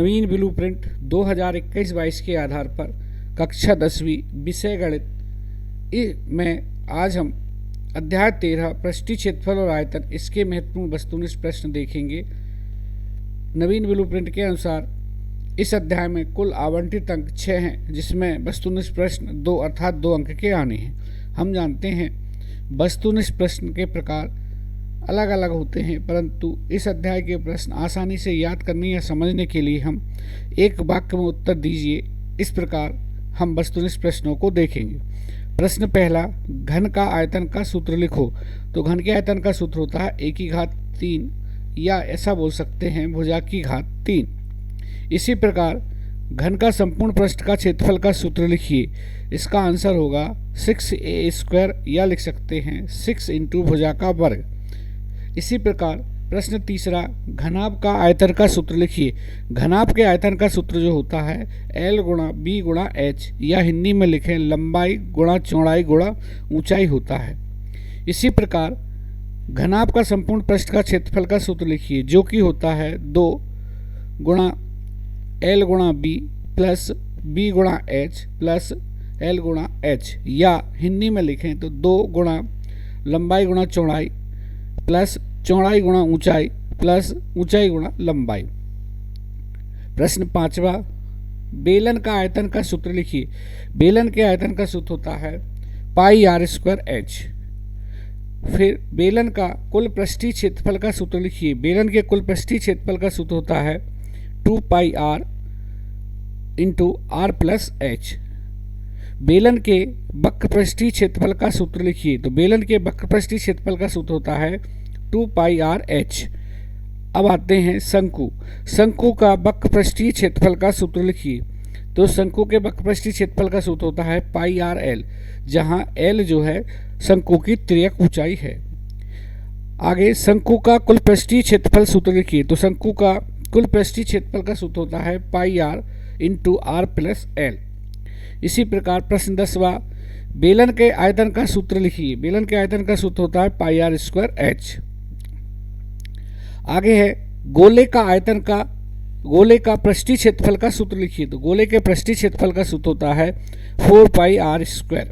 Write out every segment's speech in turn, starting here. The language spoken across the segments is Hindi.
नवीन ब्लूप्रिंट 2021-22 के आधार पर कक्षा 10वीं विषय गणित में आज हम अध्याय 13 पृष्ठीय क्षेत्रफल और आयतन इसके महत्वपूर्ण वस्तुनिष्ठ प्रश्न देखेंगे। नवीन ब्लूप्रिंट के अनुसार इस अध्याय में कुल आवंटित अंक 6 हैं, जिसमें वस्तुनिष्ठ प्रश्न 2 अर्थात 2 अंक के आने हैं। हम जानते हैं वस्तुनिष्ठ प्रश्न के प्रकार अलग अलग होते हैं, परंतु इस अध्याय के प्रश्न आसानी से याद करने या समझने के लिए हम एक वाक्य में उत्तर दीजिए, इस प्रकार हम वस्तुनिष्ठ प्रश्नों को देखेंगे। प्रश्न पहला, घन का आयतन का सूत्र लिखो। तो घन के आयतन का सूत्र होता है a की घात 3 या ऐसा बोल सकते हैं भुजा की घात 3। इसी प्रकार घन का संपूर्ण पृष्ठ का क्षेत्रफल का सूत्र लिखिए। इसका आंसर होगा 6a² या लिख सकते हैं 6 इंटू भुजा का वर्ग। इसी प्रकार प्रश्न तीसरा, घनाभ का आयतन का सूत्र लिखिए। घनाभ के आयतन का सूत्र जो होता है L गुणा B गुणा H या हिंदी में लिखें लंबाई गुणा चौड़ाई गुणा ऊंचाई होता है। इसी प्रकार घनाभ का संपूर्ण पृष्ठ का क्षेत्रफल का सूत्र लिखिए, जो कि होता है 2 गुणा L गुणा B प्लस B गुणा H प्लस L गुणा H या हिंदी में लिखें तो 2 गुणा लंबाई गुणा चौड़ाई प्लस चौड़ाई गुणा ऊंचाई प्लस ऊंचाई गुणा लंबाई। प्रश्न पांचवा, बेलन का आयतन का सूत्र लिखिए। बेलन के आयतन का सूत्र होता है πr²h। फिर बेलन का कुल पृष्ठीय क्षेत्रफल का सूत्र लिखिए। बेलन के कुल पृष्ठीय क्षेत्रफल का सूत्र होता है 2πr into r plus h। बेलन के वक्र पृष्ठीय क्षेत्रफल का सूत्र लिखिए। तो बेलन के वक्र पृष्ठीय क्षेत्रफल का सूत्र होता है 2πrh। अब आते हैं शंकु। शंकु का वक्र पृष्ठीय क्षेत्रफल का सूत्र लिखिए। तो शंकु के वक्र पृष्ठीय क्षेत्रफल का सूत्र होता है πrl, जहां l जो है शंकु की तिर्यक ऊंचाई है। आगे शंकु का कुल पृष्ठीय क्षेत्रफल सूत्र लिखिए। तो शंकु का कुल पृष्ठीय क्षेत्रफल का सूत्र होता है πr into r plus l। इसी प्रकार प्रश्न 10वां, बेलन के आयतन का सूत्र लिखिए। बेलन के आयतन का सूत्र होता है πr²h। आगे है गोले का पृष्ठीय क्षेत्रफल का सूत्र लिखिए। तो गोले के पृष्ठीय क्षेत्रफल का सूत्र होता है 4πr²।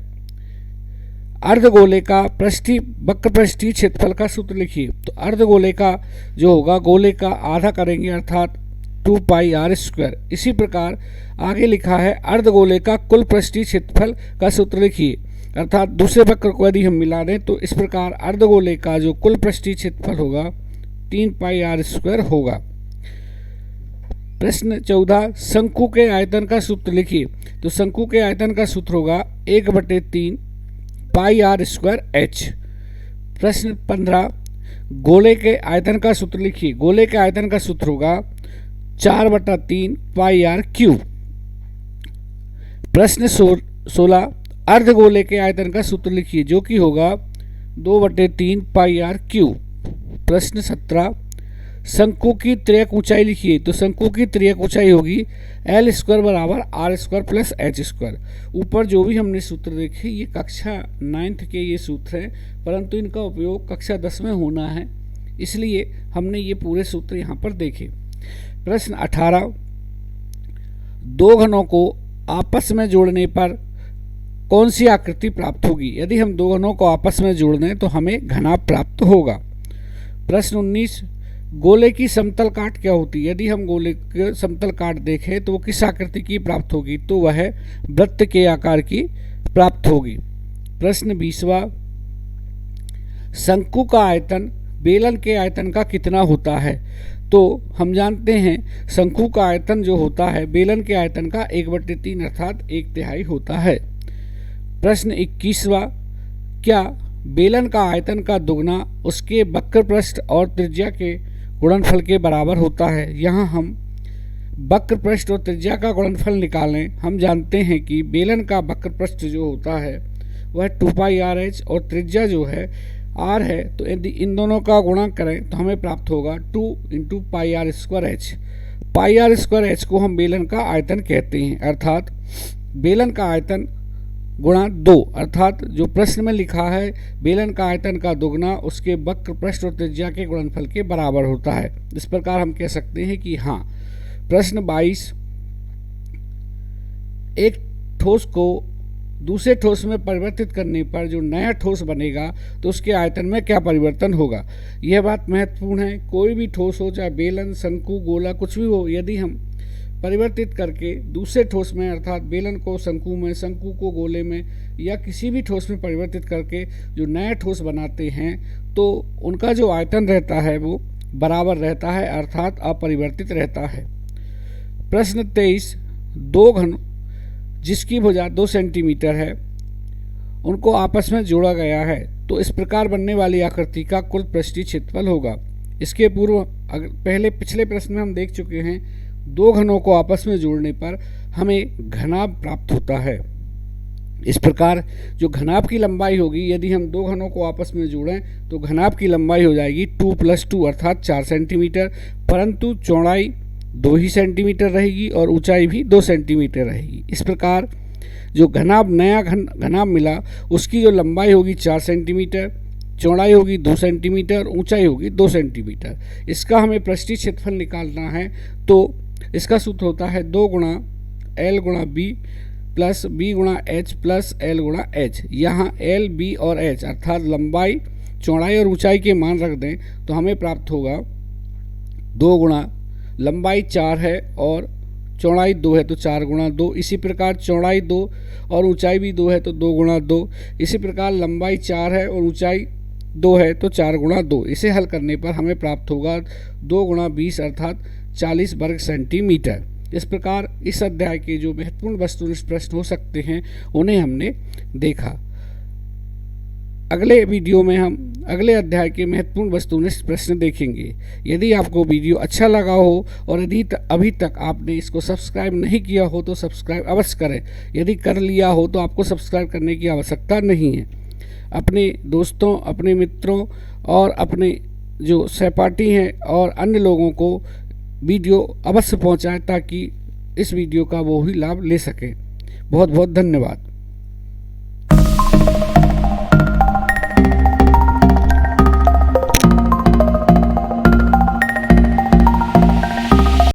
अर्धगोले का वक्र पृष्ठीय क्षेत्रफल का सूत्र लिखिए। तो अर्धगोले का जो होगा गोले का आधा करेंगे अर्थात 2πr²। इसी प्रकार आगे लिखा है अर्धगोले का कुल पृष्ठीय क्षेत्रफल का सूत्र लिखिए, अर्थात दूसरे वक्र को यदि हम मिला दें तो इस प्रकार अर्धगोले का जो कुल पृष्ठीय क्षेत्रफल होगा 3πr² होगा। प्रश्न 14, शंकु के आयतन का सूत्र लिखिए। तो शंकु के आयतन का सूत्र होगा 1/3 πr²h। प्रश्न 15, गोले के आयतन का सूत्र लिखिए। गोले के आयतन का सूत्र होगा 4/3 πr³। प्रश्न 16, अर्धगोले के आयतन का सूत्र लिखिए, जो कि होगा 2/3 πr³। प्रश्न 17, शंकु की तिर्यक ऊंचाई लिखिए। तो शंकु की तिर्यक ऊंचाई होगी L² बराबर r² प्लस h²। ऊपर जो भी हमने सूत्र देखे ये कक्षा 9th के ये सूत्र हैं, परंतु इनका उपयोग कक्षा 10 में होना है, इसलिए हमने ये पूरे सूत्र यहाँ पर देखे। प्रश्न 18, दो घनों को आपस में जोड़ने पर कौन सी आकृति प्राप्त होगी। यदि हम दो घनों को आपस में जोड़ दें तो हमें घनाभ प्राप्त होगा। प्रश्न 19, गोले की समतल काट क्या होती है। यदि हम गोले के समतल काट देखें तो वो किस आकृति की प्राप्त होगी, तो वह वृत्त के आकार की प्राप्त होगी। प्रश्न 20वां, शंकु का आयतन बेलन के आयतन का कितना होता है। तो हम जानते हैं शंकु का आयतन जो होता है बेलन के आयतन का 1/3 अर्थात 1/3 होता है। प्रश्न 21वां, क्या बेलन का आयतन का दुगना उसके वक्र पृष्ठ और त्रिज्या के गुणनफल के बराबर होता है। यहाँ हम वक्र पृष्ठ और त्रिज्या का गुणनफल निकालें। हम जानते हैं कि बेलन का वक्र पृष्ठ जो होता है वह 2πrh और त्रिज्या जो है r है, तो यदि इन दोनों का गुणा करें तो हमें प्राप्त होगा 2 इंटू πr²h। πr²h को हम बेलन का आयतन कहते हैं, अर्थात बेलन का आयतन गुणा 2, अर्थात जो प्रश्न में लिखा है बेलन का आयतन का दुगना उसके वक्र पृष्ठ और त्रिज्या के गुणनफल के बराबर होता है। इस प्रकार हम कह सकते हैं कि हाँ प्रश्न 22, एक ठोस को दूसरे ठोस में परिवर्तित करने पर जो नया ठोस बनेगा तो उसके आयतन में क्या परिवर्तन होगा। यह बात महत्वपूर्ण है। कोई भी ठोस हो, चाहे बेलन, शंकु, गोला, कुछ भी हो, यदि हम परिवर्तित करके दूसरे ठोस में अर्थात बेलन को शंकु में, शंकु को गोले में या किसी भी ठोस में परिवर्तित करके जो नया ठोस बनाते हैं तो उनका जो आयतन रहता है वो बराबर रहता है अर्थात अपरिवर्तित रहता है। प्रश्न 23, दो घन जिसकी भुजा 2 सेंटीमीटर है उनको आपस में जोड़ा गया है तो इस प्रकार बनने वाली आकृति का कुल पृष्ठीय क्षेत्रफल होगा। इसके पूर्व पिछले प्रश्न में हम देख चुके हैं, दो घनों को आपस में जोड़ने पर हमें घनाभ प्राप्त होता है। इस प्रकार जो घनाभ की लंबाई होगी, यदि हम दो घनों को आपस में जोड़ें तो घनाभ की लंबाई हो जाएगी 2 + 2 अर्थात 4 सेंटीमीटर, परंतु चौड़ाई 2 ही सेंटीमीटर रहेगी और ऊंचाई भी 2 सेंटीमीटर रहेगी। इस प्रकार जो नया घनाभ मिला उसकी जो लंबाई होगी 4 सेंटीमीटर, चौड़ाई होगी 2 सेंटीमीटर, ऊंचाई होगी 2 सेंटीमीटर। इसका हमें पृष्ठीय क्षेत्रफल निकालना है तो इसका सूत्र होता है 2 × L × B plus B × H plus L × H। यहाँ L, B और H अर्थात लंबाई, चौड़ाई और ऊंचाई के मान रख दें तो हमें प्राप्त होगा 2 × लंबाई 4 है और चौड़ाई 2 है तो 4 × 2। इसी प्रकार चौड़ाई 2 और ऊंचाई भी 2 है तो 2 × 2। इसी प्रकार लंबाई 4 है और ऊंचाई 2 है तो 4 × 2। इसे हल करने पर हमें प्राप्त होगा 2 × 20 अर्थात 40 वर्ग सेंटीमीटर। इस प्रकार इस अध्याय के जो महत्वपूर्ण वस्तुनिष्ठ प्रश्न हो सकते हैं उन्हें हमने देखा। अगले वीडियो में हम अगले अध्याय के महत्वपूर्ण वस्तुनिष्ठ प्रश्न देखेंगे। यदि आपको वीडियो अच्छा लगा हो और यदि अभी तक आपने इसको सब्सक्राइब नहीं किया हो तो सब्सक्राइब अवश्य करें। यदि कर लिया हो तो आपको सब्सक्राइब करने की आवश्यकता नहीं है। अपने दोस्तों, अपने मित्रों और अपने जो सहपाठी हैं और अन्य लोगों को वीडियो अवश्य पहुंचाएं ताकि इस वीडियो का वो भी लाभ ले सकें। बहुत बहुत धन्यवाद।